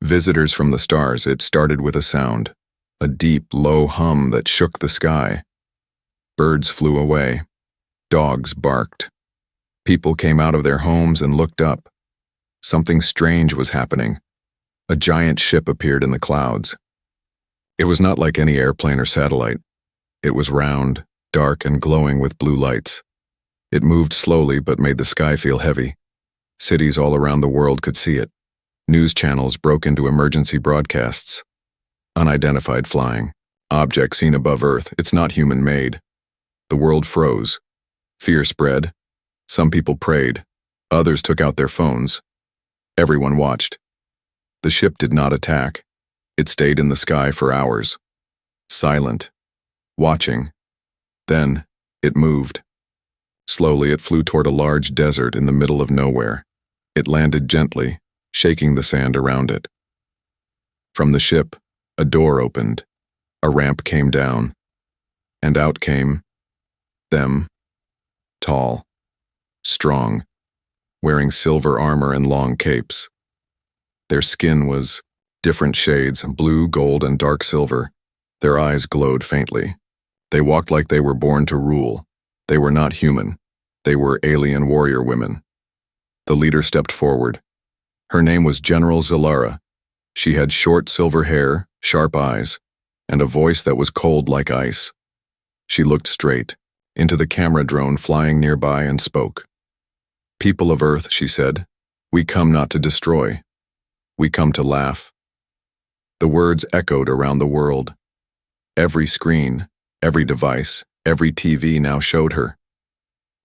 Visitors from the stars. It started with a sound, a deep, low hum that shook the sky. Birds flew away. Dogs barked. People came out of their homes and looked up. Something strange was happening. A giant ship appeared in the clouds. It was not like any airplane or satellite. It was round, dark, and glowing with blue lights. It moved slowly but made the sky feel heavy. Cities all around the world could see it. News channels broke into emergency broadcasts. Unidentified flying. Object seen above Earth. It's not human-made. The world froze. Fear spread. Some people prayed. Others took out their phones. Everyone watched. The ship did not attack. It stayed in the sky for hours. Silent. Watching. Then, it moved. Slowly it flew toward a large desert in the middle of nowhere. It landed gently, shaking the sand around it. From the ship, a door opened. A ramp came down. And out came them. Tall. Strong. Wearing silver armor and long capes. Their skin was different shades, blue, gold, and dark silver. Their eyes glowed faintly. They walked like they were born to rule. They were not human. They were alien warrior women. The leader stepped forward. Her name was General Zalara. She had short silver hair, sharp eyes, and a voice that was cold like ice. She looked straight into the camera drone flying nearby and spoke. "People of Earth," she said, "we come not to destroy. We come to laugh." The words echoed around the world. Every screen, every device, every TV now showed her.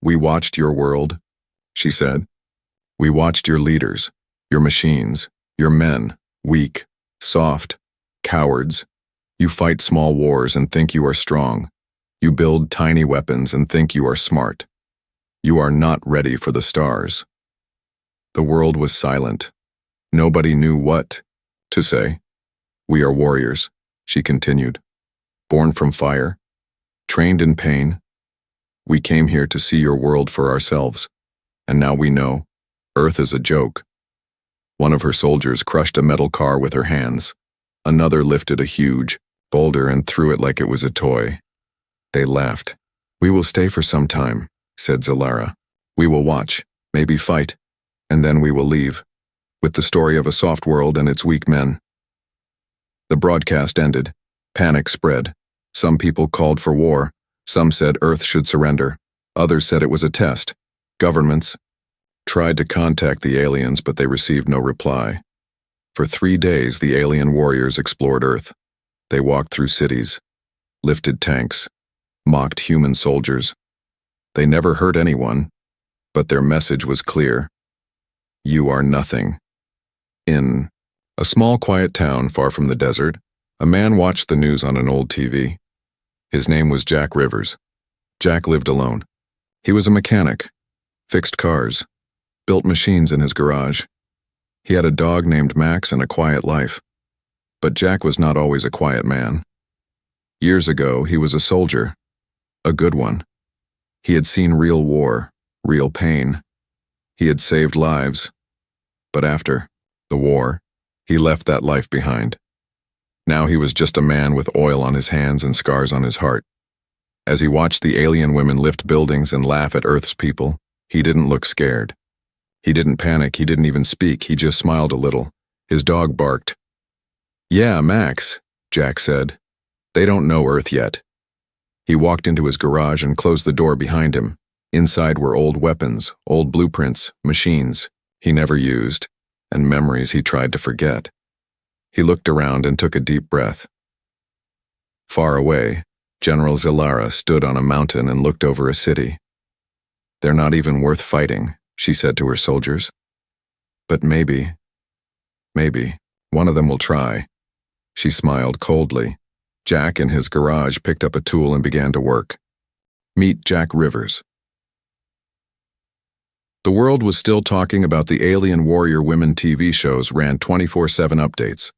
"We watched your world," she said. "We watched your leaders, your machines, your men, weak, soft, cowards. You fight small wars and think you are strong. You build tiny weapons and think you are smart. You are not ready for the stars." The world was silent. Nobody knew what to say. "We are warriors," she continued. "Born from fire, trained in pain. We came here to see your world for ourselves, and now we know Earth is a joke." One of her soldiers crushed a metal car with her hands. Another lifted a huge boulder and threw it like it was a toy. They laughed. "We will stay for some time," said Zalara. "We will watch, maybe fight, and then we will leave, with the story of a soft world and its weak men." The broadcast ended. Panic spread. Some people called for war. Some said Earth should surrender. Others said it was a test. Governments tried to contact the aliens, but they received no reply. For 3 days, the alien warriors explored Earth. They walked through cities, lifted tanks, mocked human soldiers. They never hurt anyone, but their message was clear. You are nothing. In a small, quiet town far from the desert, a man watched the news on an old TV. His name was Jack Rivers. Jack lived alone. He was a mechanic, fixed cars, built machines in his garage. He had a dog named Max and a quiet life. But Jack was not always a quiet man. Years ago, he was a soldier, a good one. He had seen real war, real pain. He had saved lives. But after the war, he left that life behind. Now he was just a man with oil on his hands and scars on his heart. As he watched the alien women lift buildings and laugh at Earth's people, he didn't look scared. He didn't panic, he didn't even speak, he just smiled a little. His dog barked. "Yeah, Max," Jack said. "They don't know Earth yet." He walked into his garage and closed the door behind him. Inside were old weapons, old blueprints, machines he never used, and memories he tried to forget. He looked around and took a deep breath. Far away, General Zalara stood on a mountain and looked over a city. "They're not even worth fighting," she said to her soldiers. "But maybe, one of them will try." She smiled coldly. Jack in his garage picked up a tool and began to work. Meet Jack Rivers. The world was still talking about the alien warrior women. TV shows ran 24/7 updates.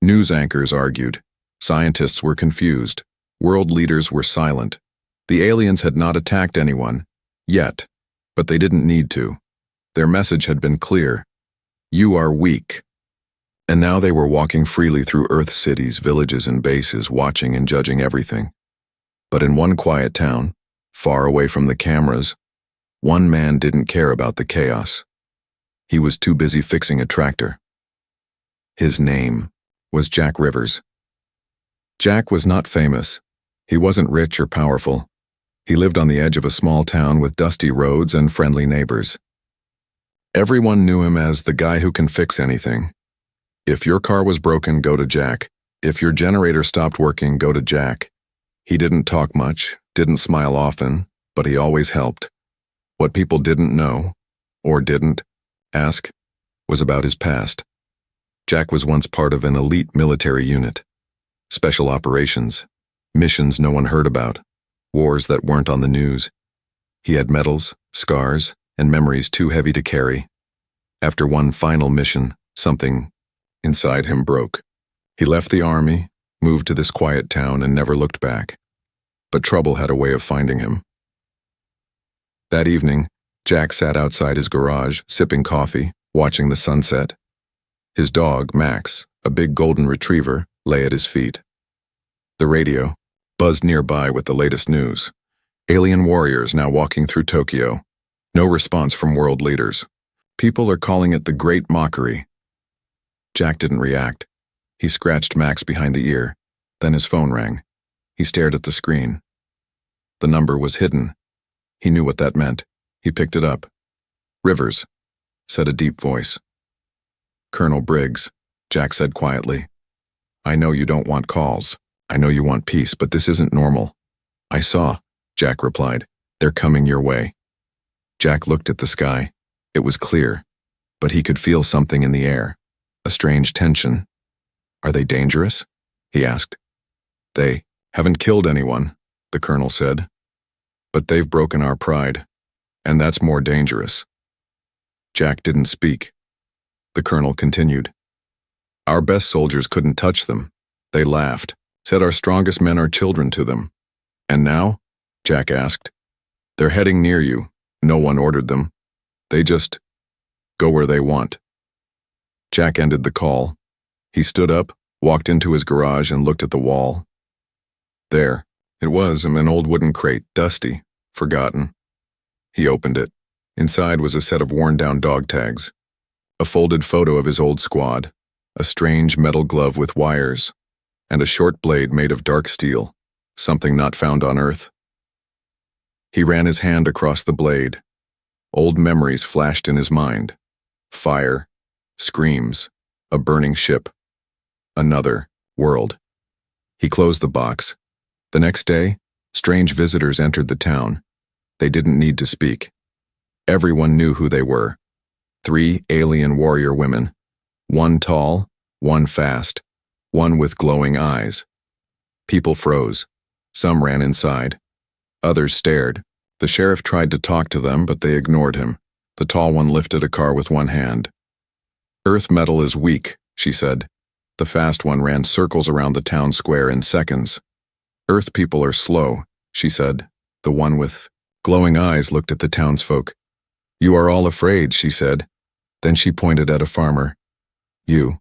News anchors argued. Scientists were confused. World leaders were silent. The aliens had not attacked anyone, yet, but they didn't need to. Their message had been clear. You are weak. And now they were walking freely through Earth's cities, villages, and bases, watching and judging everything. But in one quiet town, far away from the cameras, one man didn't care about the chaos. He was too busy fixing a tractor. His name was Jack Rivers. Jack was not famous. He wasn't rich or powerful. He lived on the edge of a small town with dusty roads and friendly neighbors. Everyone knew him as the guy who can fix anything. If your car was broken, go to Jack. If your generator stopped working, go to Jack. He didn't talk much, didn't smile often, but he always helped. What people didn't know, or didn't ask, was about his past. Jack was once part of an elite military unit. Special operations, missions no one heard about, wars that weren't on the news. He had medals, scars, and memories too heavy to carry. After one final mission, something inside him broke. He left the army, moved to this quiet town, and never looked back. But trouble had a way of finding him. That evening, Jack sat outside his garage, sipping coffee, watching the sunset. His dog, Max, a big golden retriever, lay at his feet. The radio buzzed nearby with the latest news. Alien warriors now walking through Tokyo. No response from world leaders. People are calling it the Great Mockery. Jack didn't react. He scratched Max behind the ear. Then his phone rang. He stared at the screen. The number was hidden. He knew what that meant. He picked it up. "Rivers," said a deep voice. "Colonel Briggs," Jack said quietly. "I know you don't want calls. I know you want peace, but this isn't normal." "I saw," Jack replied. "They're coming your way." Jack looked at the sky. It was clear, but he could feel something in the air, a strange tension. "Are they dangerous?" he asked. "They haven't killed anyone," the colonel said. "But they've broken our pride, and that's more dangerous." Jack didn't speak. The colonel continued. "Our best soldiers couldn't touch them. They laughed, said our strongest men are children to them. And now?" Jack asked. "They're heading near you. No one ordered them. They just go where they want." Jack ended the call. He stood up, walked into his garage, and looked at the wall. There, it was, an old wooden crate, dusty, forgotten. He opened it. Inside was a set of worn-down dog tags, a folded photo of his old squad, a strange metal glove with wires, and a short blade made of dark steel, something not found on Earth. He ran his hand across the blade. Old memories flashed in his mind. Fire, screams, a burning ship, another world. He closed the box. The next day, strange visitors entered the town. They didn't need to speak. Everyone knew who they were. 3 alien warrior women. One tall, one fast, one with glowing eyes. People froze. Some ran inside. Others stared. The sheriff tried to talk to them, but they ignored him. The tall one lifted a car with one hand. "Earth metal is weak," she said. The fast one ran circles around the town square in seconds. "Earth people are slow," she said. The one with glowing eyes looked at the townsfolk. "You are all afraid," she said. Then she pointed at a farmer. "You.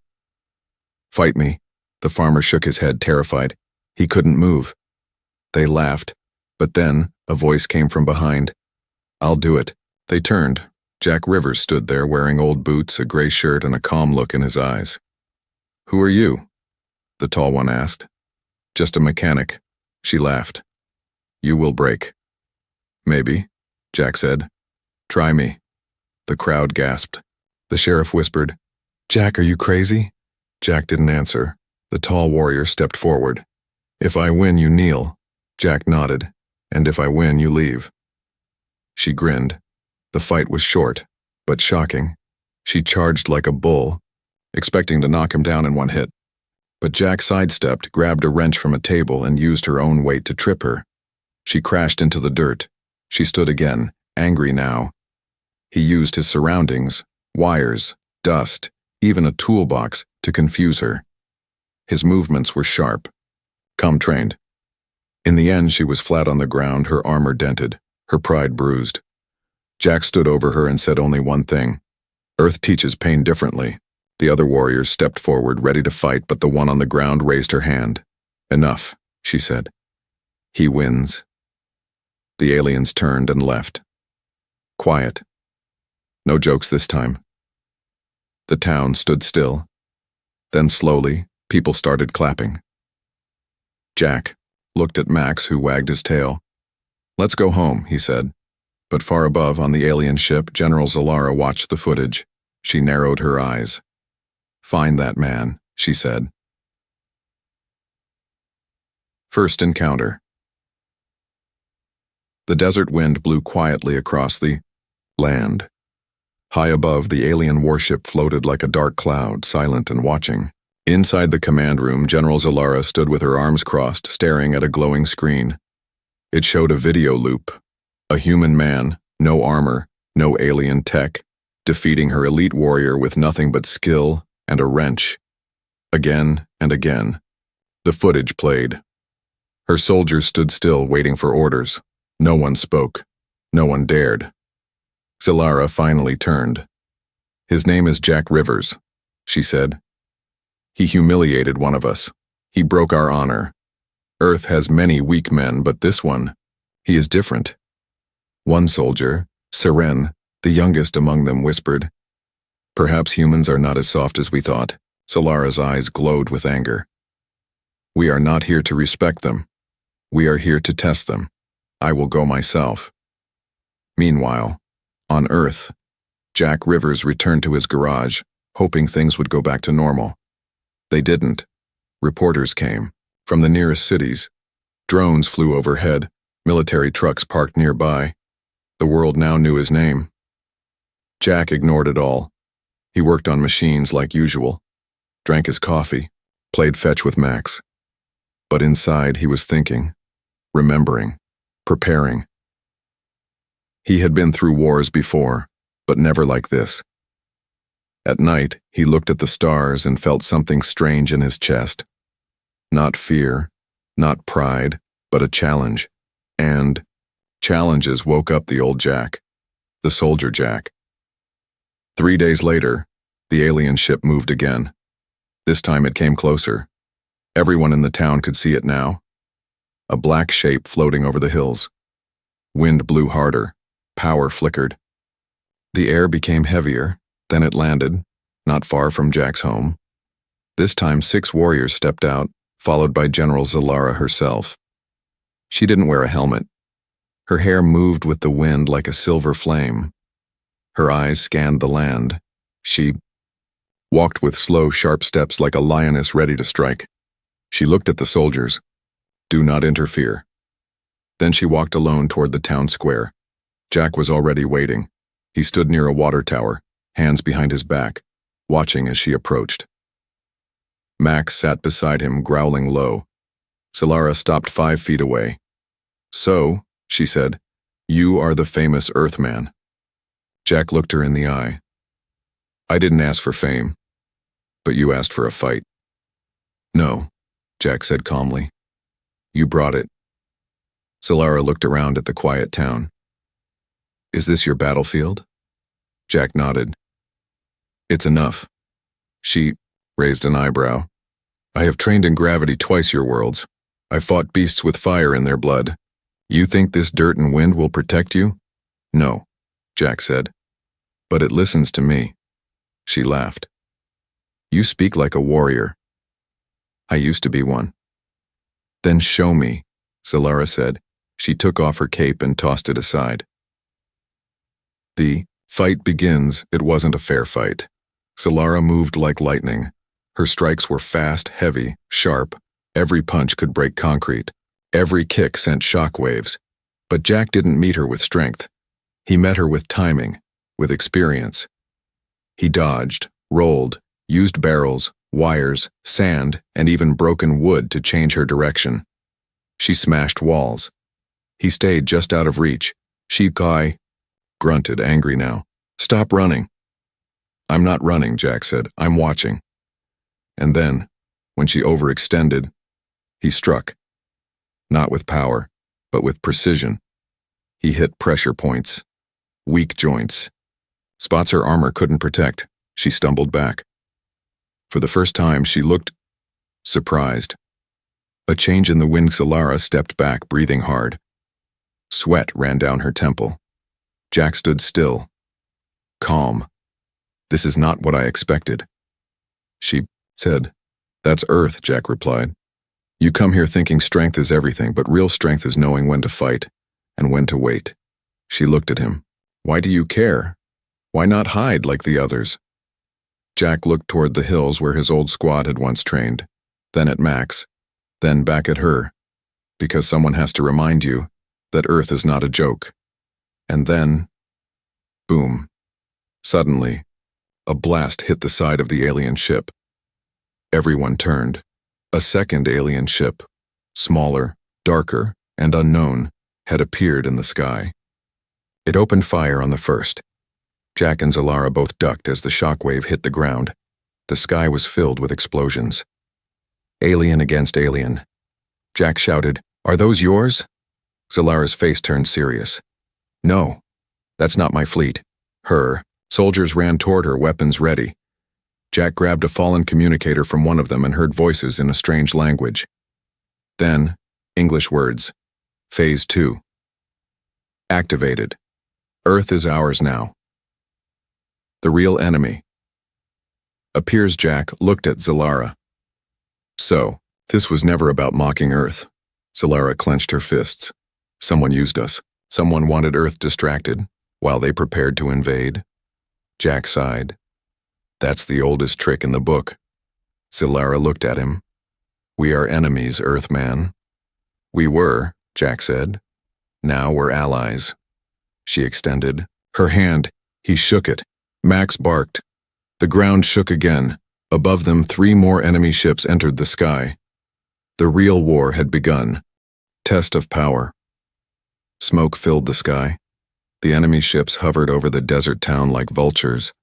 Fight me." The farmer shook his head, terrified. He couldn't move. They laughed, but then a voice came from behind. "I'll do it." They turned. Jack Rivers stood there wearing old boots, a gray shirt, and a calm look in his eyes. "Who are you?" the tall one asked. "Just a mechanic." She laughed. "You will break." "Maybe," Jack said. "Try me." The crowd gasped. The sheriff whispered, "Jack, are you crazy?" Jack didn't answer. The tall warrior stepped forward. "If I win, you kneel." Jack nodded. "And if I win, you leave." She grinned. The fight was short, but shocking. She charged like a bull, expecting to knock him down in one hit. But Jack sidestepped, grabbed a wrench from a table, and used her own weight to trip her. She crashed into the dirt. She stood again, angry now. He used his surroundings, wires, dust, even a toolbox, to confuse her. His movements were sharp, trained. In the end, she was flat on the ground, her armor dented, her pride bruised. Jack stood over her and said only one thing. "Earth teaches pain differently. The other warriors stepped forward, ready to fight, but the one on the ground raised her hand. "Enough," she said. "He wins." The aliens turned and left. Quiet. No jokes this time. The town stood still. Then slowly, people started clapping. Jack looked at Max, who wagged his tail. "Let's go home," he said. But far above, on the alien ship, General Zalara watched the footage. She narrowed her eyes. "Find that man," she said. First encounter. The desert wind blew quietly across the land. High above, the alien warship floated like a dark cloud, silent and watching. Inside the command room, General Zalara stood with her arms crossed, staring at a glowing screen. It showed a video loop. A human man, no armor, no alien tech, defeating her elite warrior with nothing but skill and a wrench. Again and again. The footage played. Her soldiers stood still, waiting for orders. No one spoke. No one dared. Zalara finally turned. "His name is Jack Rivers," she said. "He humiliated one of us. He broke our honor. Earth has many weak men, but this one, he is different." One soldier, Seren, the youngest among them, whispered, "Perhaps humans are not as soft as we thought." Zalara's eyes glowed with anger. "We are not here to respect them. We are here to test them. I will go myself." Meanwhile, on Earth, Jack Rivers returned to his garage, hoping things would go back to normal. They didn't. Reporters came from the nearest cities. Drones flew overhead, military trucks parked nearby. The world now knew his name. Jack ignored it all. He worked on machines like usual, drank his coffee, played fetch with Max. But inside he was thinking, remembering, preparing. He had been through wars before, but never like this. At night, he looked at the stars and felt something strange in his chest. Not fear, not pride, but a challenge. And challenges woke up the old Jack, the soldier Jack. 3 days later, the alien ship moved again. This time it came closer. Everyone in the town could see it now. A black shape floating over the hills. Wind blew harder. Power flickered. The air became heavier. Then it landed, not far from Jack's home. This time 6 warriors stepped out, followed by General Zalara herself. She didn't wear a helmet. Her hair moved with the wind like a silver flame. Her eyes scanned the land. She walked with slow, sharp steps like a lioness ready to strike. She looked at the soldiers. "Do not interfere." Then she walked alone toward the town square. Jack was already waiting. He stood near a water tower, hands behind his back, watching as she approached. Max sat beside him, growling low. Zalara stopped 5 feet away. "So," she said, "you are the famous Earthman." Jack looked her in the eye. "I didn't ask for fame, but you asked for a fight." "No," Jack said calmly. "You brought it." Zalara looked around at the quiet town. "Is this your battlefield?" Jack nodded. "It's enough." She raised an eyebrow. "I have trained in gravity twice your worlds. I fought beasts with fire in their blood. You think this dirt and wind will protect you?" "No," Jack said. "But it listens to me." She laughed. "You speak like a warrior." "I used to be one." "Then show me," Zalara said. She took off her cape and tossed it aside. The fight begins. It wasn't a fair fight. Zalara moved like lightning. Her strikes were fast, heavy, sharp. Every punch could break concrete. Every kick sent shock waves. But Jack didn't meet her with strength. He met her with timing, with experience. He dodged, rolled, used barrels, wires, sand, and even broken wood to change her direction. She smashed walls. He stayed just out of reach. She grunted, angry now. "Stop running." "I'm not running," Jack said. "I'm watching." And then, when she overextended, he struck. Not with power, but with precision. He hit pressure points, weak joints, spots her armor couldn't protect. She stumbled back. For the first time, she looked surprised. A change in the wind. Solara stepped back, breathing hard. Sweat ran down her temple. Jack stood still, calm. This is not what I expected. She said. That's Earth, Jack replied. You come here thinking strength is everything, but real strength is knowing when to fight and when to wait. She looked at him. Why do you care? Why not hide like the others? Jack looked toward the hills where his old squad had once trained, then at Max, then back at her, because someone has to remind you that Earth is not a joke. And then, boom. Suddenly, a blast hit the side of the alien ship. Everyone turned. A second alien ship, smaller, darker, and unknown, had appeared in the sky. It opened fire on the first. Jack and Solara both ducked as the shockwave hit the ground. The sky was filled with explosions. Alien against alien. Jack shouted, Are those yours? Solara's face turned serious. No, that's not my fleet. Her. Soldiers ran toward her, weapons ready. Jack grabbed a fallen communicator from one of them and heard voices in a strange language. Then, English words. Phase 2. Activated. Earth is ours now. The real enemy. Appears. Jack looked at Solara. So, this was never about mocking Earth. Solara clenched her fists. Someone used us. Someone wanted Earth distracted, while they prepared to invade. Jack sighed. That's the oldest trick in the book. Solara looked at him. We are enemies, Earthman. We were, Jack said. Now we're allies. She extended her hand. He shook it. Max barked. The ground shook again. Above them, 3 more enemy ships entered the sky. The real war had begun. Test of power. Smoke filled the sky. The enemy ships hovered over the desert town like vultures.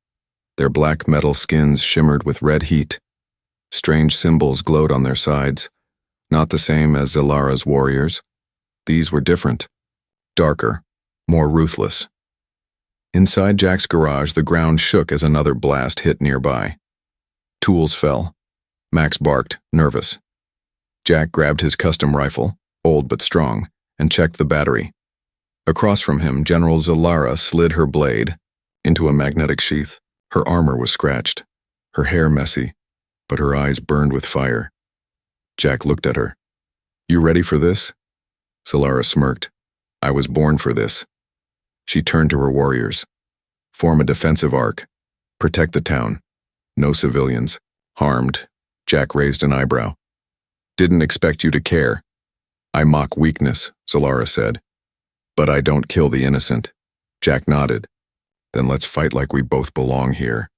Their black metal skins shimmered with red heat. Strange symbols glowed on their sides, not the same as Solara's warriors. These were different, darker, more ruthless. Inside Jack's garage, the ground shook as another blast hit nearby. Tools fell. Max barked, nervous. Jack grabbed his custom rifle, old but strong, and checked the battery. Across from him, General Solara slid her blade into a magnetic sheath. Her armor was scratched, her hair messy, but her eyes burned with fire. Jack looked at her. You ready for this? Solara smirked. I was born for this. She turned to her warriors. Form a defensive arc. Protect the town. No civilians. Harmed. Jack raised an eyebrow. Didn't expect you to care. I mock weakness, Solara said. But I don't kill the innocent. Jack nodded. Then let's fight like we both belong here.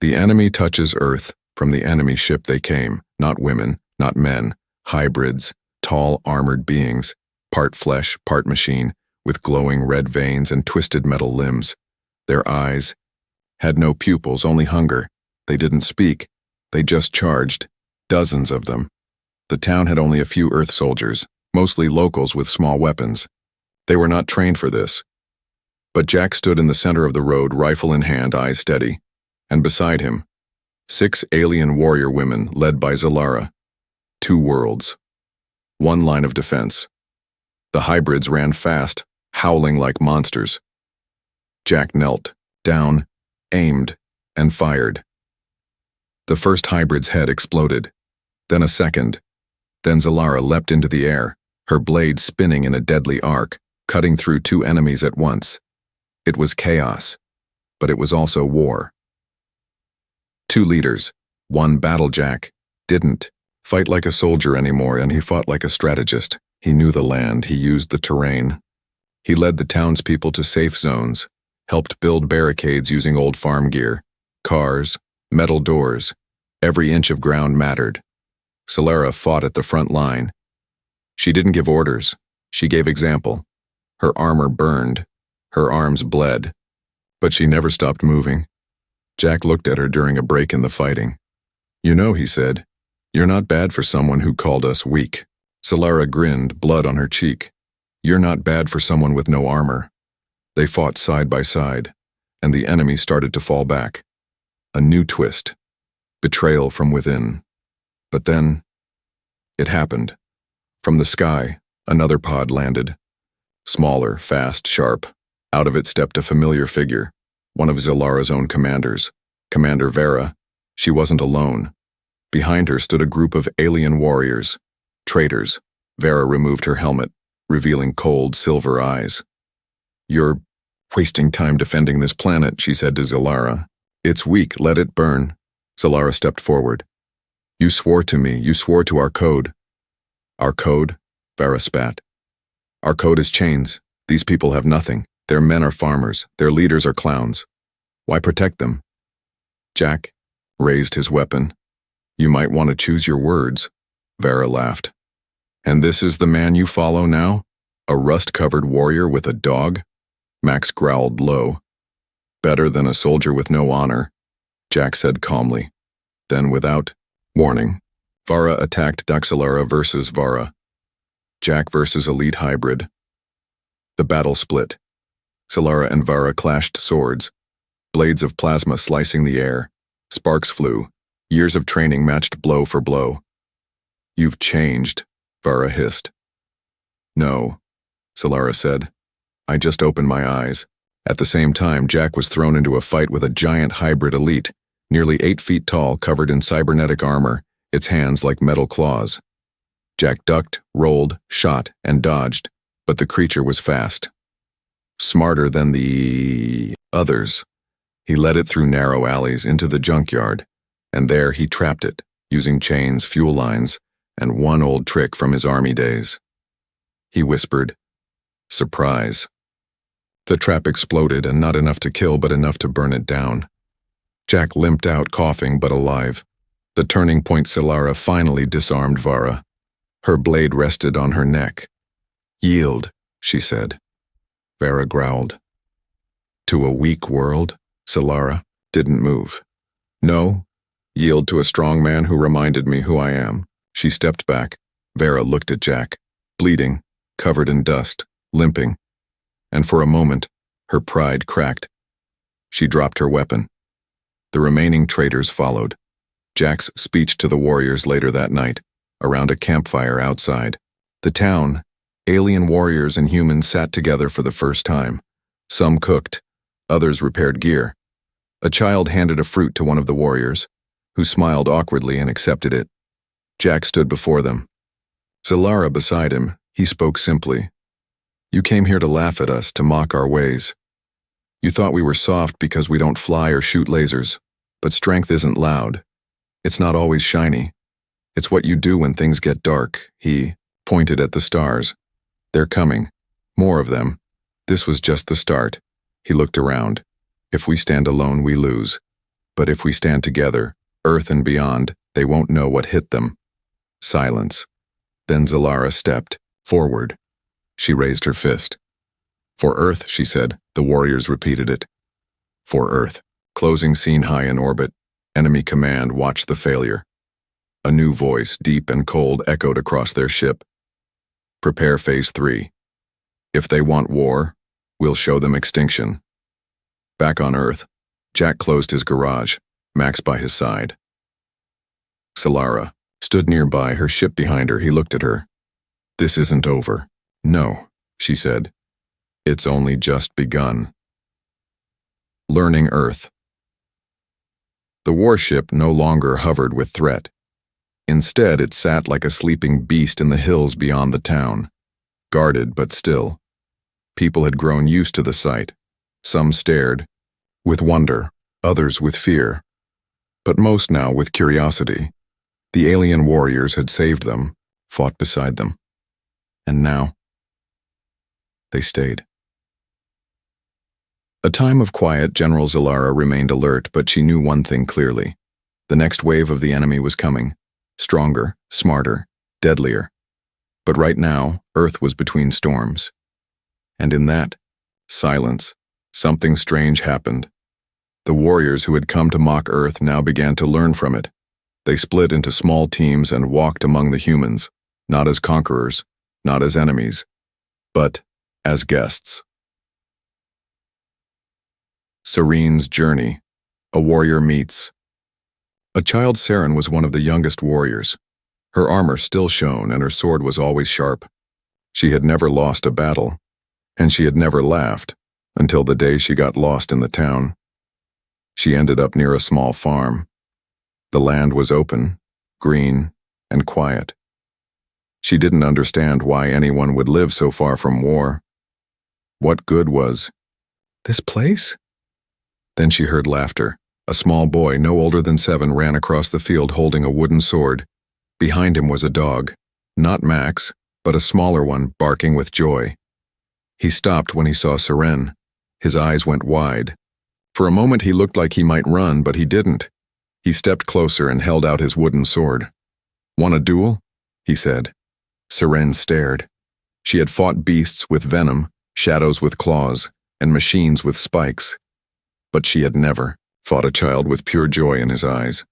The enemy touches Earth. From the enemy ship they came, not women, not men, hybrids, tall armored beings, part flesh, part machine, with glowing red veins and twisted metal limbs. Their eyes had no pupils, only hunger. They didn't speak. They just charged. Dozens of them. The town had only a few Earth soldiers, mostly locals with small weapons. They were not trained for this. But Jack stood in the center of the road, rifle in hand, eyes steady. And beside him, 6 alien warrior women led by Solara. 2 worlds. 1 line of defense. The hybrids ran fast, howling like monsters. Jack knelt, down, aimed, and fired. The first hybrid's head exploded. Then a second. Then Solara leapt into the air, her blade spinning in a deadly arc, cutting through 2 enemies at once. It was chaos, but it was also war. 2 leaders, 1 battle. Jack didn't fight like a soldier anymore, and he fought like a strategist. He knew the land, he used the terrain. He led the townspeople to safe zones, helped build barricades using old farm gear, cars, metal doors. Every inch of ground mattered. Solara fought at the front line. She didn't give orders, she gave example. Her armor burned. Her arms bled, but she never stopped moving. Jack looked at her during a break in the fighting. You know, he said, you're not bad for someone who called us weak. Solara grinned, blood on her cheek. You're not bad for someone with no armor. They fought side by side, and the enemy started to fall back. A new twist. betrayal from within. But then, it happened. From the sky, another pod landed. Smaller, fast, sharp. Out of it stepped a familiar figure, one of Zalara's own commanders, Commander Vera. She wasn't alone. Behind her stood a group of alien warriors, traitors. Vera removed her helmet, revealing cold, silver eyes. "You're wasting time defending this planet," she said to Zalara. "It's weak, let it burn." Zalara stepped forward. "You swore to me, you swore to our code." "Our code?" Vera spat. "Our code is chains. These people have nothing. Their men are farmers, their leaders are clowns. Why protect them?" Jack raised his weapon. "You might want to choose your words," Vera laughed. "And this is the man you follow now? A rust-covered warrior with a dog?" Max growled low. "Better than a soldier with no honor," Jack said calmly. Then without warning, Vara attacked Daxalara versus Vara. Jack versus Elite Hybrid. The battle split. Zalara and Vara clashed swords, blades of plasma slicing the air. Sparks flew. Years of training matched blow for blow. "You've changed," Vara hissed. "No," Zalara said. "I just opened my eyes." At the same time, Jack was thrown into a fight with a giant hybrid elite, nearly 8 feet tall, covered in cybernetic armor, its hands like metal claws. Jack ducked, rolled, shot, and dodged, but the creature was fast. Smarter than the others. He led it through narrow alleys into the junkyard, and there he trapped it, using chains, fuel lines, and one old trick from his army days. He whispered, "Surprise." The trap exploded, and not enough to kill, but enough to burn it down. Jack limped out, coughing but alive. The turning point, Zalara finally disarmed Vara. Her blade rested on her neck. "Yield," she said. Vara growled. "To a weak world?" Zalara didn't move. "No, yield to a strong man who reminded me who I am." She stepped back. Vara looked at Jack, bleeding, covered in dust, limping, and for a moment, her pride cracked. She dropped her weapon. The remaining traitors followed. Jack's speech to the warriors later that night, around a campfire outside. The town, alien warriors and humans sat together for the first time. Some cooked, others repaired gear. A child handed a fruit to one of the warriors, who smiled awkwardly and accepted it. Jack stood before them. Zalara beside him, he spoke simply. "You came here to laugh at us, to mock our ways. You thought we were soft because we don't fly or shoot lasers, but strength isn't loud. It's not always shiny. It's what you do when things get dark." He pointed at the stars. "They're coming. More of them. This was just the start." He looked around. "If we stand alone, we lose. But if we stand together, Earth and beyond, they won't know what hit them." Silence. Then Zalara stepped forward. She raised her fist. "For Earth," she said. The warriors repeated it. "For Earth." Closing scene high in orbit. Enemy command watched the failure. A new voice, deep and cold, echoed across their ship. "Prepare Phase 3. If they want war, we'll show them extinction." Back on Earth, Jack closed his garage, Max by his side. Zalara stood nearby, her ship behind her. He looked at her. "This isn't over." "No," she said. "It's only just begun." Learning Earth. The warship no longer hovered with threat. Instead, it sat like a sleeping beast in the hills beyond the town, guarded but still. People had grown used to the sight. Some stared, with wonder, others with fear, but most now with curiosity. The alien warriors had saved them, fought beside them. And now, they stayed. A time of quiet, General Zalara remained alert, but she knew one thing clearly. The next wave of the enemy was coming. Stronger, smarter, deadlier. But right now, Earth was between storms. And in that silence, something strange happened. The warriors who had come to mock Earth now began to learn from it. They split into small teams and walked among the humans, not as conquerors, not as enemies, but as guests. Serene's Journey. A Warrior Meets. A child Saren was one of the youngest warriors. Her armor still shone and her sword was always sharp. She had never lost a battle, and she had never laughed until the day she got lost in the town. She ended up near a small farm. The land was open, green, and quiet. She didn't understand why anyone would live so far from war. What good was this place? Then she heard laughter. A small boy, no older than 7, ran across the field holding a wooden sword. Behind him was a dog, not Max, but a smaller one, barking with joy. He stopped when he saw Saren. His eyes went wide. For a moment he looked like he might run, but he didn't. He stepped closer and held out his wooden sword. "Want a duel?" he said. Saren stared. She had fought beasts with venom, shadows with claws, and machines with spikes. But she had never fought a child with pure joy in his eyes.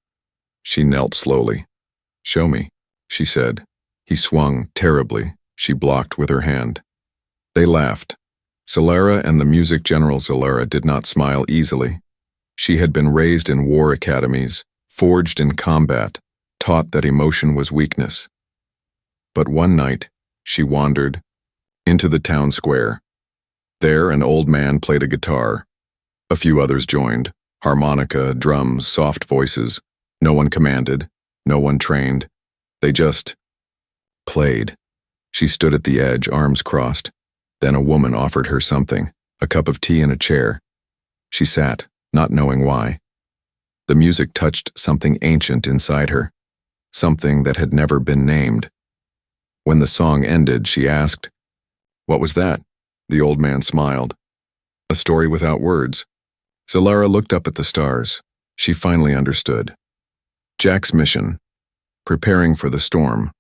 She knelt slowly. "Show me," she said. He swung terribly. She blocked with her hand. They laughed. Solara and the music general Solara did not smile easily. She had been raised in war academies, forged in combat, taught that emotion was weakness. But one night, she wandered into the town square. There, an old man played a guitar. A few others joined. Harmonica, drums, soft voices. No one commanded, no one trained. They just played. She stood at the edge, arms crossed. Then a woman offered her something, a cup of tea and a chair. She sat, not knowing why. The music touched something ancient inside her, something that had never been named. When the song ended, she asked, "What was that?" The old man smiled. "A story without words." Solara looked up at the stars. She finally understood. Jack's mission, preparing for the storm.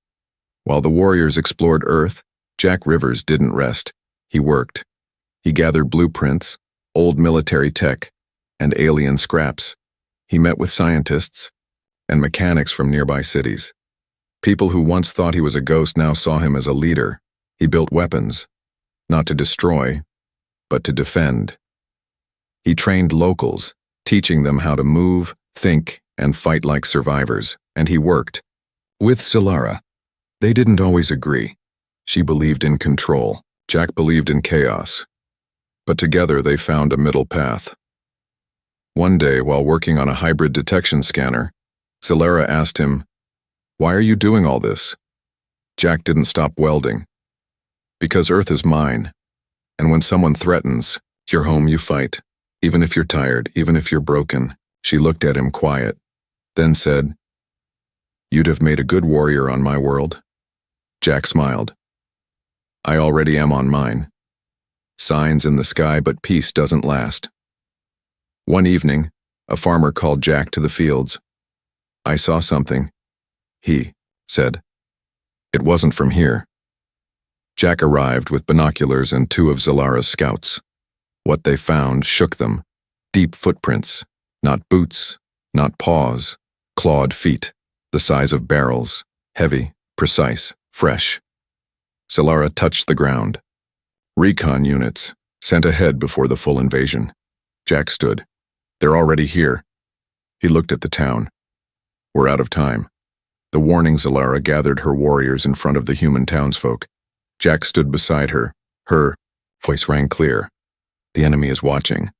While the warriors explored Earth, Jack Rivers didn't rest. He worked. He gathered blueprints, old military tech, and alien scraps. He met with scientists and mechanics from nearby cities. People who once thought he was a ghost now saw him as a leader. He built weapons, not to destroy, but to defend. He trained locals, teaching them how to move, think, and fight like survivors, and he worked with Solara. They didn't always agree. She believed in control. Jack believed in chaos. But together they found a middle path. One day, while working on a hybrid detection scanner, Solara asked him, "Why are you doing all this?" Jack didn't stop welding. "Because Earth is mine, and when someone threatens your home, you fight. Even if you're tired, even if you're broken." She looked at him quiet, then said, "You'd have made a good warrior on my world." Jack smiled. "I already am on mine. Signs in the sky, but peace doesn't last." One evening, a farmer called Jack to the fields. "I saw something," he said. "It wasn't from here." Jack arrived with binoculars and 2 of Zalara's scouts. What they found shook them. Deep footprints, not boots, not paws, clawed feet, the size of barrels, heavy, precise, fresh. Solara touched the ground. "Recon units, sent ahead before the full invasion." Jack stood. "They're already here." He looked at the town. "We're out of time." The warning Solara gathered her warriors in front of the human townsfolk. Jack stood beside her. Her voice rang clear. "The enemy is watching,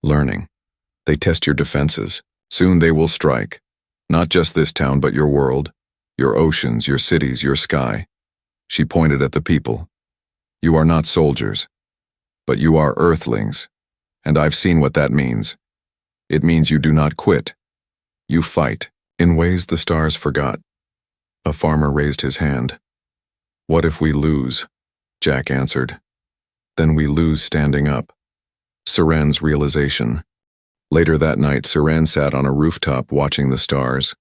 learning. They test your defenses. Soon they will strike. Not just this town, but your world, your oceans, your cities, your sky." She pointed at the people. "You are not soldiers, but you are earthlings, and I've seen what that means. It means you do not quit. You fight, in ways the stars forgot." A farmer raised his hand. "What if we lose?" Jack answered. "Then we lose standing up." Saren's realization. Later that night, Saren sat on a rooftop watching the stars.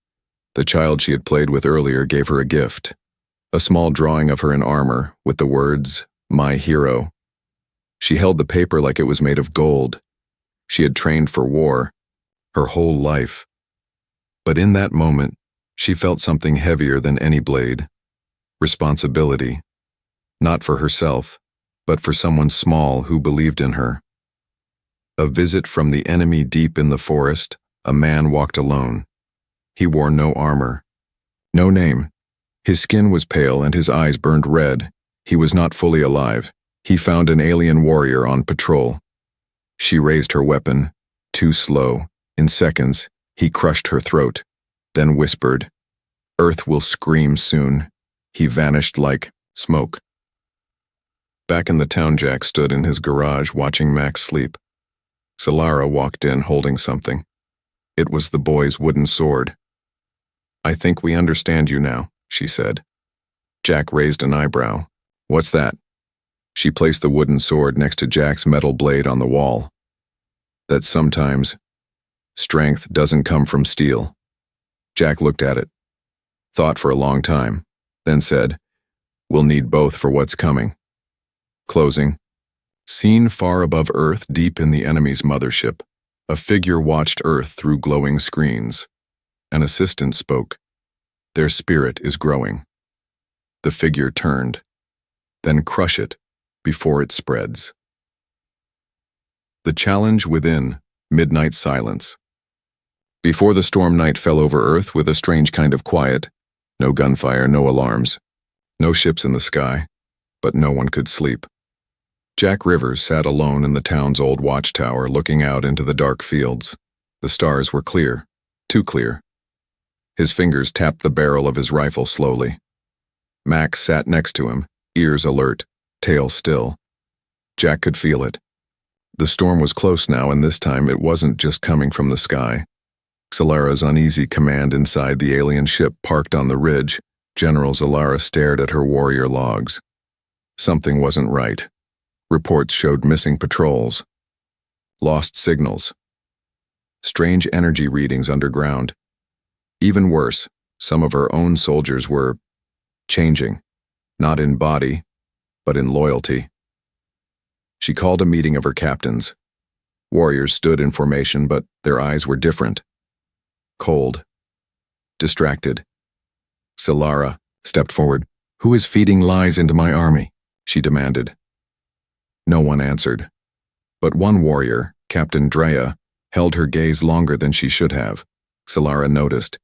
The child she had played with earlier gave her a gift. A small drawing of her in armor, with the words, "My hero." She held the paper like it was made of gold. She had trained for war, her whole life. But in that moment, she felt something heavier than any blade. Responsibility. Not for herself, but for someone small who believed in her. A visit from the enemy deep in the forest, a man walked alone. He wore no armor. No name. His skin was pale and his eyes burned red. He was not fully alive. He found an alien warrior on patrol. She raised her weapon, too slow. In seconds, he crushed her throat, then whispered, "Earth will scream soon." He vanished like smoke. Back in the town, Jack stood in his garage watching Max sleep. Solara walked in holding something. It was the boy's wooden sword. "I think we understand you now," she said. Jack raised an eyebrow. "What's that?" She placed the wooden sword next to Jack's metal blade on the wall. "That sometimes strength doesn't come from steel." Jack looked at it, thought for a long time, then said, "We'll need both for what's coming." Closing. Seen far above Earth, deep in the enemy's mothership, a figure watched Earth through glowing screens. An assistant spoke. "Their spirit is growing." The figure turned. "Then crush it before it spreads." The challenge within. Midnight silence. Before the storm, night fell over Earth with a strange kind of quiet. No gunfire, no alarms. No ships in the sky. But no one could sleep. Jack Rivers sat alone in the town's old watchtower, looking out into the dark fields. The stars were clear, too clear. His fingers tapped the barrel of his rifle slowly. Max sat next to him, ears alert, tail still. Jack could feel it. The storm was close now, and this time it wasn't just coming from the sky. Solara's uneasy command inside the alien ship parked on the ridge. General Solara stared at her warrior logs. Something wasn't right. Reports showed missing patrols. Lost signals. Strange energy readings underground. Even worse, some of her own soldiers were changing, not in body, but in loyalty. She called a meeting of her captains. Warriors stood in formation, but their eyes were different. Cold. Distracted. Solara stepped forward. "Who is feeding lies into my army?" she demanded. No one answered. But one warrior, Captain Drea, held her gaze longer than she should have. Solara noticed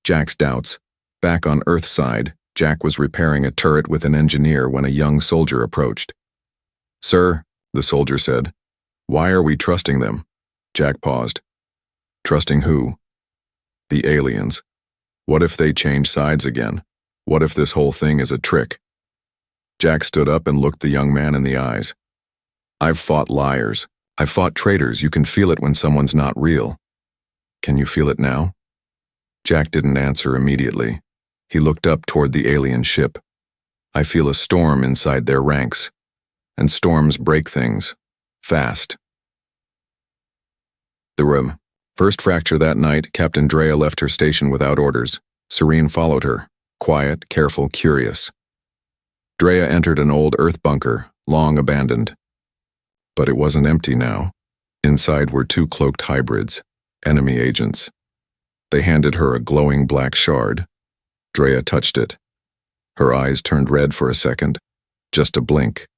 Jack's doubts. Back on Earth's side, Jack was repairing a turret with an engineer when a young soldier approached. "Sir," the soldier said, "why are we trusting them?" Jack paused. "Trusting who?" "The aliens. What if they change sides again? What if this whole thing is a trick?" Jack stood up and looked the young man in the eyes. "I've fought liars. I've fought traitors. You can feel it when someone's not real. Can you feel it now?" Jack didn't answer immediately. He looked up toward the alien ship. "I feel a storm inside their ranks. And storms break things. Fast." The room. First fracture that night, Captain Drea left her station without orders. Serene followed her, quiet, careful, curious. Drea entered an old Earth bunker, long abandoned. But it wasn't empty now. Inside were two cloaked hybrids, enemy agents. They handed her a glowing black shard. Drea touched it. Her eyes turned red for a second, just a blink.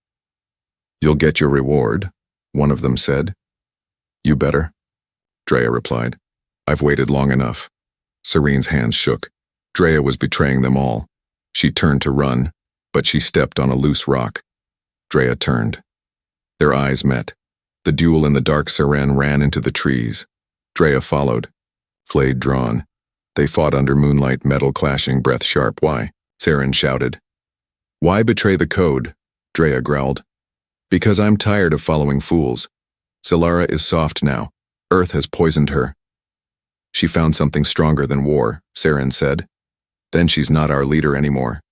"You'll get your reward," one of them said. "You better," Drea replied. "I've waited long enough." Serene's hands shook. Drea was betraying them all. She turned to run, but she stepped on a loose rock. Drea turned. Their eyes met. The duel in the dark. Seren ran into the trees. Drea followed, blade drawn. They fought under moonlight, metal clashing, breath sharp. "Why?" Seren shouted. "Why betray the code?" Drea growled. "Because I'm tired of following fools. Solara is soft now. Earth has poisoned her." "She found something stronger than war," Seren said. "Then she's not our leader anymore."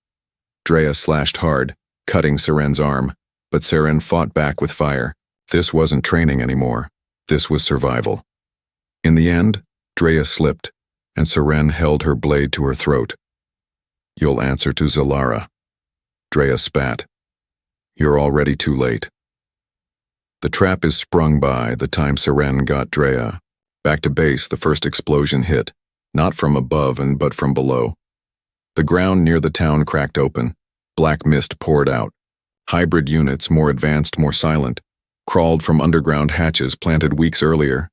Drea slashed hard, cutting Seren's arm, but Seren fought back with fire. This wasn't training anymore. This was survival. In the end, Drea slipped, and Seren held her blade to her throat. "You'll answer to Solara." Drea spat. "You're already too late." The trap is sprung by the time Seren got Drea. Back to base, the first explosion hit, not from above but from below. The ground near the town cracked open. Black mist poured out. Hybrid units, more advanced, more silent, crawled from underground hatches planted weeks earlier.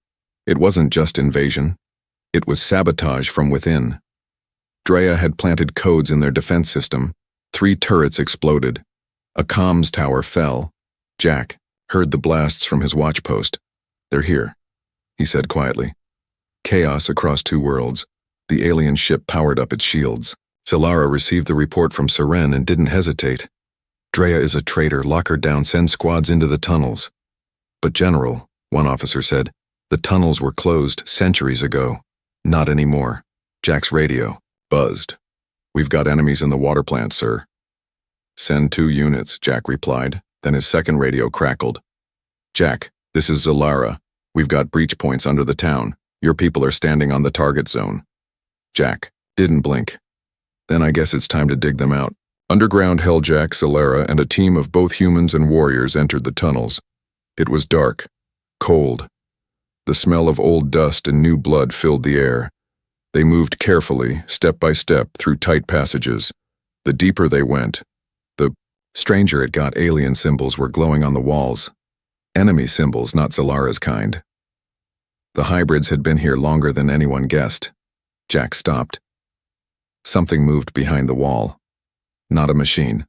It wasn't just invasion. It was sabotage from within. Drea had planted codes in their defense system. 3 turrets exploded. A comms tower fell. Jack heard the blasts from his watchpost. "They're here," he said quietly. Chaos across 2 worlds. The alien ship powered up its shields. Solara received the report from Seren and didn't hesitate. "Drea is a traitor. Lock her down. Send squads into the tunnels." "But General," one officer said, "the tunnels were closed centuries ago." "Not anymore." Jack's radio buzzed. "We've got enemies in the water plant, sir." "Send 2 units," Jack replied. Then his second radio crackled. "Jack, this is Solara. We've got breach points under the town. Your people are standing on the target zone." Jack didn't blink. "Then I guess it's time to dig them out." Underground held Jack, Solara, and a team of both humans and warriors entered the tunnels. It was dark, cold. The smell of old dust and new blood filled the air. They moved carefully, step by step, through tight passages. The deeper they went, the stranger it got. Alien symbols were glowing on the walls. Enemy symbols, not Solara's kind. The hybrids had been here longer than anyone guessed. Jack stopped. Something moved behind the wall. Not a machine.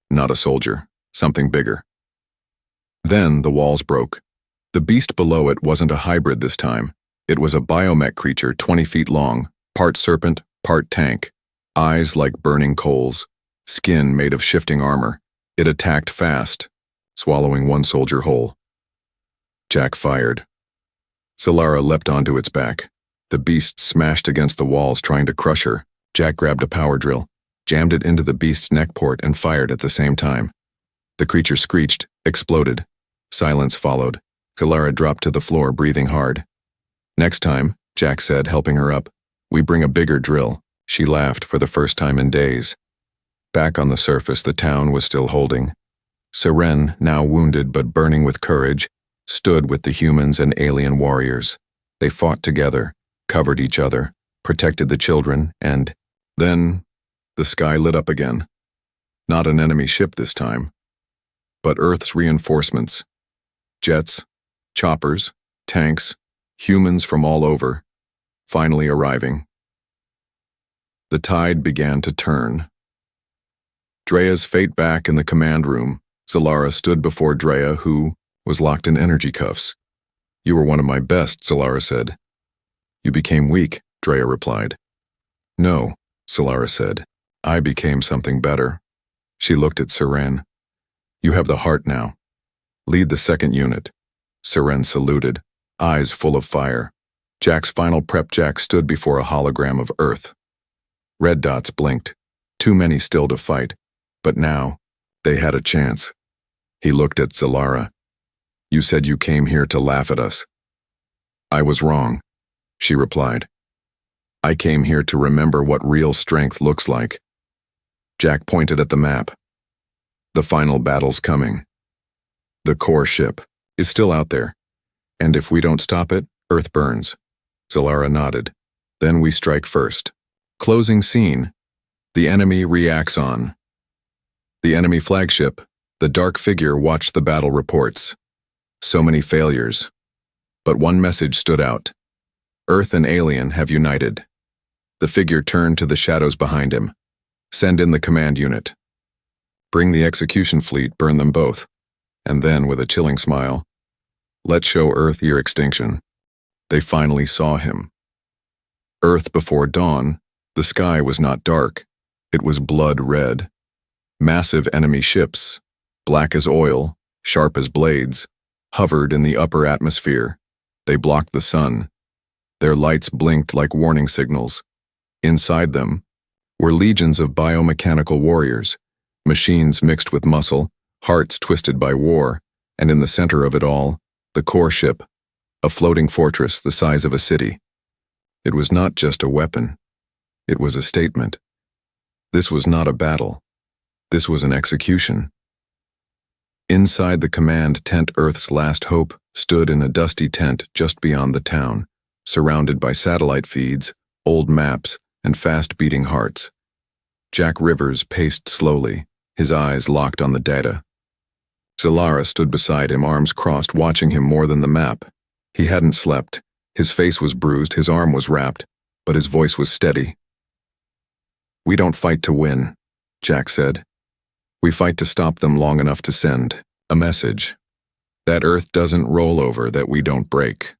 Not a soldier. Something bigger. Then the walls broke. The beast below it wasn't a hybrid this time. It was a biomech creature 20 feet long, part serpent, part tank. Eyes like burning coals. Skin made of shifting armor. It attacked fast, swallowing 1 soldier whole. Jack fired. Solara leapt onto its back. The beast smashed against the walls, trying to crush her. Jack grabbed a power drill, jammed it into the beast's neck port, and fired at the same time. The creature screeched, exploded. Silence followed. Solara dropped to the floor, breathing hard. "Next time," Jack said, helping her up, "we bring a bigger drill." She laughed for the first time in days. Back on the surface, the town was still holding. Seren, now wounded but burning with courage, stood with the humans and alien warriors. They fought together, covered each other, protected the children, and then the sky lit up again. Not an enemy ship this time, but Earth's reinforcements. Jets, choppers, tanks, humans from all over, finally arriving. The tide began to turn. Drea's fate back in the command room. Solara stood before Drea, who was locked in energy cuffs. "You were one of my best," Solara said. "You became weak," Drea replied. "No," Solara said. "I became something better." She looked at Seren. "You have the heart now. Lead the second unit." Seren saluted, eyes full of fire. Jack's final prep. Jack stood before a hologram of Earth. Red dots blinked. Too many still to fight. But now, they had a chance. He looked at Solara. "You said you came here to laugh at us." "I was wrong," she replied. "I came here to remember what real strength looks like." Jack pointed at the map. "The final battle's coming. The core ship is still out there, and if we don't stop it, Earth burns." Solara nodded. "Then we strike first." Closing scene. The enemy reacts on. The enemy flagship, the dark figure, watched the battle reports. So many failures. But one message stood out. Earth and alien have united. The figure turned to the shadows behind him. "Send in the command unit. Bring the execution fleet, burn them both." And then, with a chilling smile, "Let's show Earth your extinction." They finally saw him. Earth before dawn, the sky was not dark. It was blood red. Massive enemy ships, black as oil, sharp as blades, hovered in the upper atmosphere. They blocked the sun. Their lights blinked like warning signals. Inside them were legions of biomechanical warriors, machines mixed with muscle, hearts twisted by war, and in the center of it all, the core ship, a floating fortress the size of a city. It was not just a weapon. It was a statement. This was not a battle. This was an execution. Inside the command tent, Earth's last hope stood in a dusty tent just beyond the town, surrounded by satellite feeds, old maps, and fast-beating hearts. Jack Rivers paced slowly, his eyes locked on the data. Solara stood beside him, arms crossed, watching him more than the map. He hadn't slept. His face was bruised, his arm was wrapped, but his voice was steady. "We don't fight to win," Jack said. "We fight to stop them long enough to send a message. That Earth doesn't roll over, that we don't break."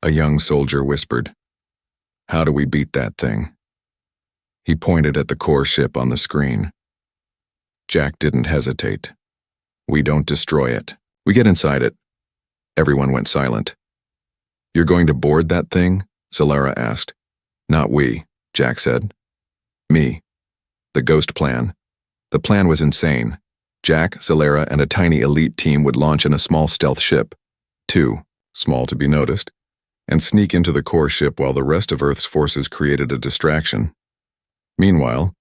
A young soldier whispered, "How do we beat that thing?" He pointed at the core ship on the screen. Jack didn't hesitate. "We don't destroy it. We get inside it." Everyone went silent. "You're going to board that thing?" Solara asked. "Not we," Jack said. "Me. The ghost plan." The plan was insane. Jack, Solara, and a tiny elite team would launch in a small stealth ship, 2, small to be noticed, and sneak into the core ship while the rest of Earth's forces created a distraction. Meanwhile,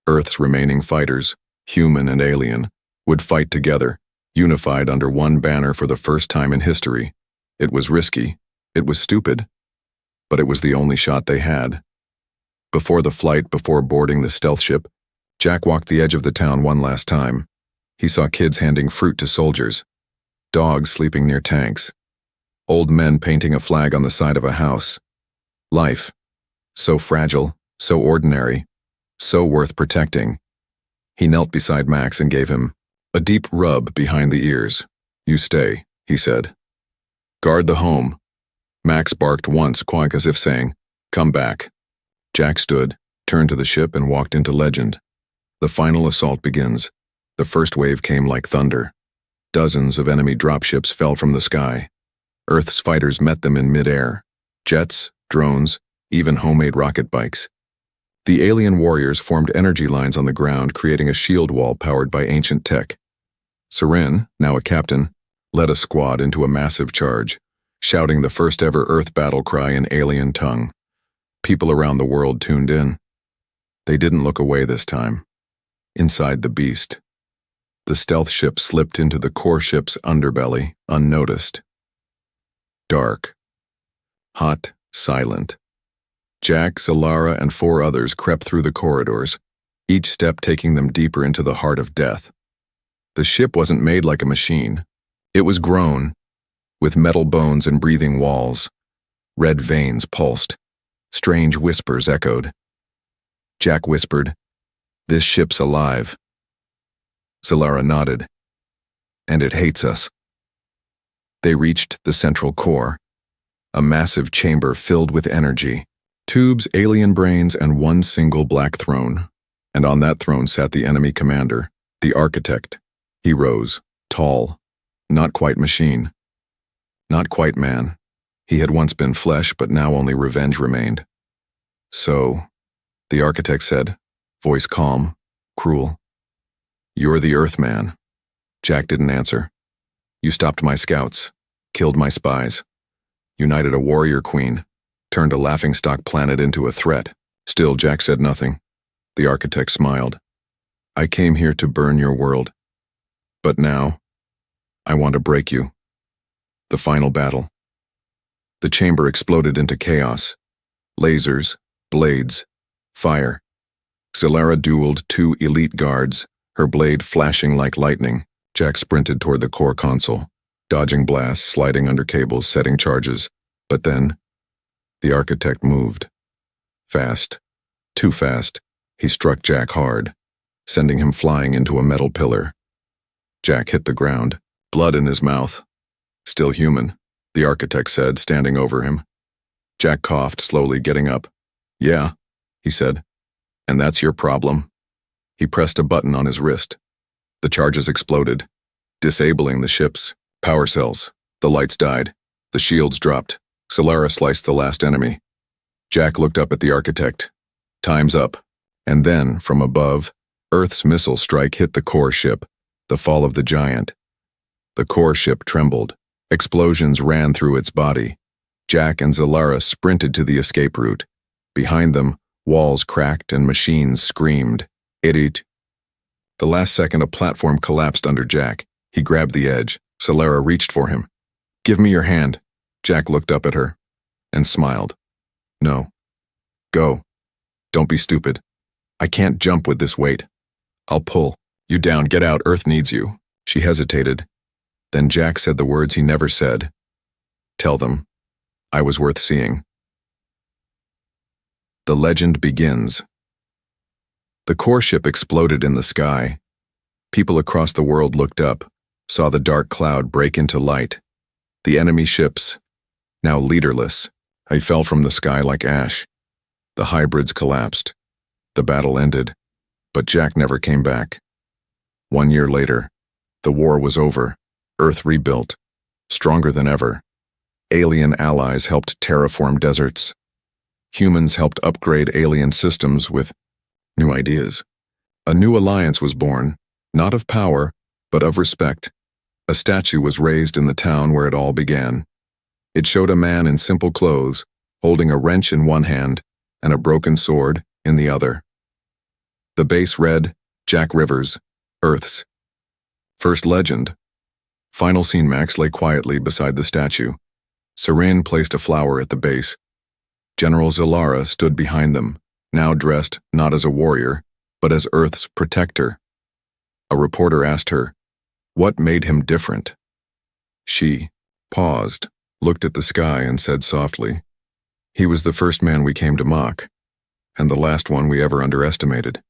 Earth's remaining fighters, human and alien, would fight together, unified under one banner for the first time in history. It was risky, it was stupid, but it was the only shot they had. Before the flight, before boarding the stealth ship, Jack walked the edge of the town one last time. He saw kids handing fruit to soldiers, dogs sleeping near tanks, old men painting a flag on the side of a house. Life, so fragile, so ordinary, so worth protecting. He knelt beside Max and gave him a deep rub behind the ears. "You stay," he said. "Guard the home." Max barked once, quite as if saying, "Come back." Jack stood, turned to the ship, and walked into legend. The final assault begins. The first wave came like thunder. Dozens of enemy dropships fell from the sky. Earth's fighters met them in midair. Jets, drones, even homemade rocket bikes. The alien warriors formed energy lines on the ground, creating a shield wall powered by ancient tech. Seren, now a captain, led a squad into a massive charge, shouting the first-ever Earth battle cry in alien tongue. People around the world tuned in. They didn't look away this time. Inside the beast, the stealth ship slipped into the core ship's underbelly, unnoticed. Dark. Hot, silent. Jack, Solara, and 4 others crept through the corridors, each step taking them deeper into the heart of death. The ship wasn't made like a machine. It was grown, with metal bones and breathing walls. Red veins pulsed. Strange whispers echoed. Jack whispered, "This ship's alive." Solara nodded. "And it hates us." They reached the central core, a massive chamber filled with energy, tubes, alien brains, and one single black throne. And on that throne sat the enemy commander, the architect. He rose, tall, not quite machine, not quite man. He had once been flesh, but now only revenge remained. "So," the architect said, voice calm, cruel. "You're the Earthman." Jack didn't answer. "You stopped my scouts, killed my spies, united a warrior queen, turned a laughingstock planet into a threat." Still, Jack said nothing. The architect smiled. "I came here to burn your world. But now, I want to break you." The final battle. The chamber exploded into chaos. Lasers, blades, fire. Solara dueled 2 elite guards, her blade flashing like lightning. Jack sprinted toward the core console, dodging blasts, sliding under cables, setting charges. But then, the architect moved. Fast, too fast, he struck Jack hard, sending him flying into a metal pillar. Jack hit the ground, blood in his mouth. "Still human," the architect said, standing over him. Jack coughed, slowly getting up. "Yeah," he said. "And that's your problem." He pressed a button on his wrist. The charges exploded, disabling the ship's power cells. The lights died. The shields dropped. Solara sliced the last enemy. Jack looked up at the architect. "Time's up." And then, from above, Earth's missile strike hit the core ship, the fall of the giant. The core ship trembled. Explosions ran through its body. Jack and Solara sprinted to the escape route. Behind them, walls cracked and machines screamed. "Idiot." The last second, a platform collapsed under Jack. He grabbed the edge. Solara reached for him. "Give me your hand." Jack looked up at her and smiled. "No. Go. Don't be stupid. I can't jump with this weight. I'll pull you down. Get out. Earth needs you." She hesitated. Then Jack said the words he never said. "Tell them I was worth seeing. The legend begins. The core ship exploded in the sky. People across the world looked up, saw the dark cloud break into light. The enemy ships, now leaderless, I fell from the sky like ash. The hybrids collapsed. The battle ended, but Jack never came back. 1 year later, the war was over. Earth rebuilt, stronger than ever. Alien allies helped terraform deserts. Humans helped upgrade alien systems with new ideas. A new alliance was born, not of power, but of respect. A statue was raised in the town where it all began. It showed a man in simple clothes, holding a wrench in one hand and a broken sword in the other. The base read, Jack Rivers, Earth's first legend. Final scene: Max lay quietly beside the statue. Serene placed a flower at the base. General Zilara stood behind them, now dressed not as a warrior, but as Earth's protector. A reporter asked her, what made him different? She paused, looked at the sky, and said softly, he was the first man we came to mock, and the last one we ever underestimated.